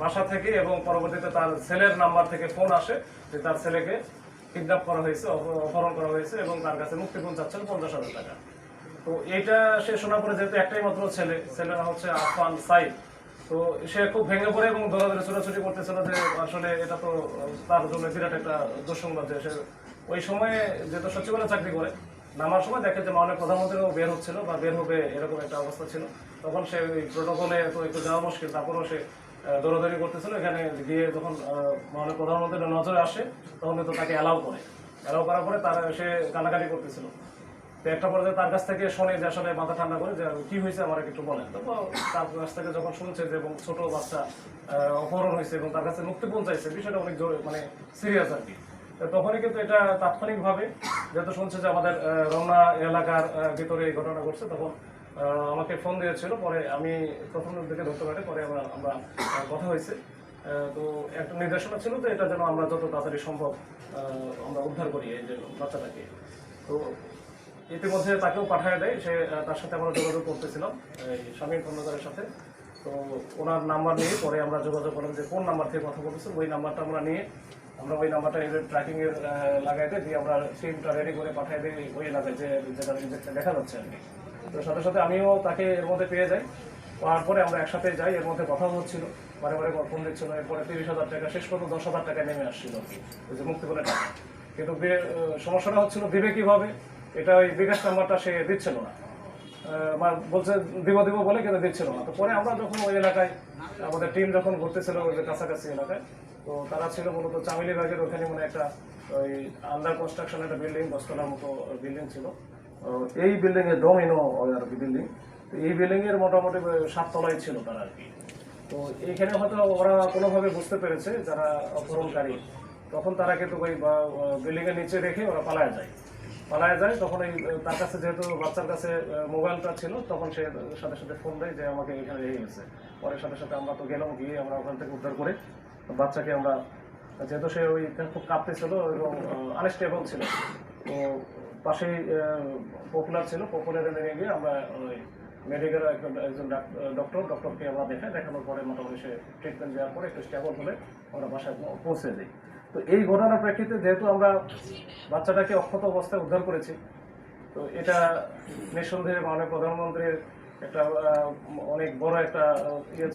বাসা থেকে এবং পরবর্তীতে তার ছেলের নাম্বার থেকে ফোন আসে যে তার ছেলেকে কিডন্যাপ করা হয়েছে, অপহরণ করা হয়েছে এবং তার কাছে মুক্তিপণ চাচ্ছেন 50,000 টাকা। তো এইটা সে শোনার পরে, যেহেতু একটাই মাত্র ছেলের নাম হচ্ছে আফান সাইদ, তো সে খুব ভেঙে পড়ে এবং দৌড়াদৌড়ি ছোটাছুটি করতেছিল যে আসলে এটা তো তার জন্য বিরাট একটা দুঃসংবাদ। যে সে ওই সময়ে যেহেতু সচিবালয়ে চাকরি করে, নামার সময় দেখে যে মাননীয় প্রধানমন্ত্রীও বের হচ্ছিল বা বের হবে এরকম একটা অবস্থা ছিল। তখন সে ওই প্রোটোকলে তো একটু যাওয়া মুশকিল, তারপরেও সে দৌড়াদৌড়ি করতেছিল। এখানে গিয়ে যখন মাননীয় প্রধানমন্ত্রীর নজরে আসে তখন কিন্তু তাকে অ্যালাউ করার পরে তার সে কান্নাকাটি করতেছিল। তো একটা পর্যায়ে তার কাছ থেকে শুনে যে আসলে মাথা ঠান্ডা করে যে কি হয়েছে আমার একটু বলেন। তো তার কাছ থেকে যখন শুনছে যে এবং ছোট বাচ্চা অপহরণ হয়েছে এবং তার কাছে মুক্তিপণ চাইছে, বিষয়টা অনেক মানে সিরিয়াস আর কি। তখনই কিন্তু এটা তাৎক্ষণিকভাবে যেহেতু শুনছে যে আমাদের রমনা এলাকার ভিতরে এই ঘটনা ঘটছে, তখন আমাকে ফোন দিয়েছিল। পরে আমি প্রথম দিকে ধরতে পারি, পরে আমরা কথা হয়েছে। তো একটা নির্দেশনা ছিল তো এটা যেন আমরা যত তাড়াতাড়ি সম্ভব আমরা উদ্ধার করি এই যে বাচ্চাটাকে। তো ইতিমধ্যে তাকেও পাঠিয়ে দেয়। সে তার সাথে আমরা যোগাযোগ করতেছিলাম এই শামীম খন্দকারের সাথে। তো ওনার নাম্বার নিয়ে পরে আমরা যোগাযোগ করলাম যে কোন নাম্বার থেকে কথা বলতেছে। ওই নাম্বারটা আমরা নিয়ে আমরা ওই নাম্বারটা ট্র্যাকিং এর লাগাইতে দিয়ে আমরা টিমটা রেডি করে পাঠিয়ে দিই ওই এলাকায় যেটা দেখা যাচ্ছে আর কি। তো সাথে সাথে আমিও তাকে এর মধ্যে পেয়ে যাই। পাওয়ার পরে আমরা একসাথে যাই, এর মধ্যে কথা হচ্ছিল, বারে বারে ফোন দিচ্ছিল। এরপরে 30,000 টাকা, শেষ পর্যন্ত 10,000 টাকা নেমে আসছিল আর কি, ওই যে মুক্তিপণের টাকা। কিন্তু সমস্যাটা হচ্ছিল দিবে কিভাবে, এটা ওই বিকাশ নাম্বারটা সে দিচ্ছিল না। বলছে দিব বলে কিন্তু দিচ্ছিল না। তো পরে আমরা যখন ওই এলাকায় আমাদের টিম যখন ঘুরতেছিল ওই যে কাছাকাছি এলাকায়, তো তারা ছিল মূলত চামিলি বাগের ওখানে মানে একটা ওই আন্ডার কনস্ট্রাকশন একটা বিল্ডিং, 10 তলার মতো বিল্ডিং ছিল। এই বিল্ডিং এর ডোমিনো আর কি বিল্ডিং। তো এই বিল্ডিং এর মোটামুটি 7 তলায় ছিল তারা আর কি। তো এইখানে হয়তো ওরা কোনোভাবে বুঝতে পেরেছে যারা অপহরণকারী, তখন তারা কিন্তু ওই বিল্ডিং এর নিচে রেখে ওরা পালায় যায়। তখন এই তার কাছে যেহেতু বাচ্চার কাছে মোবাইলটা ছিল, তখন সে সাথে সাথে ফোন দেয় যে আমাকে এখানে রেখে গেছে। পরে সাথে সাথে আমরা তো গেলাম, গিয়ে আমরা ওখান থেকে উদ্ধার করে বাচ্চাকে আমরা, যেহেতু সে ওই খুব কাঁপতেছিল এবং আনস্টেবল ছিল, তো পাশেই পপুলার ছিল, পপুলারে নিয়ে গিয়ে আমরা ওই মেডিকেল একজন ডক্টরকে আমরা দেখানোর পরে মোটামুটি সে ট্রিটমেন্ট দেওয়ার পরে একটু স্টেবল হলে আমরা বাসায় পৌঁছে দিই। তো এই ঘটনার প্রেক্ষিতে যেহেতু আমরা বাচ্চাটাকে অক্ষত অবস্থায় উদ্ধার করেছি, তো এটা নিঃসন্দেহে মাননীয় প্রধানমন্ত্রীর একটা অনেক বড় একটা ইয়ে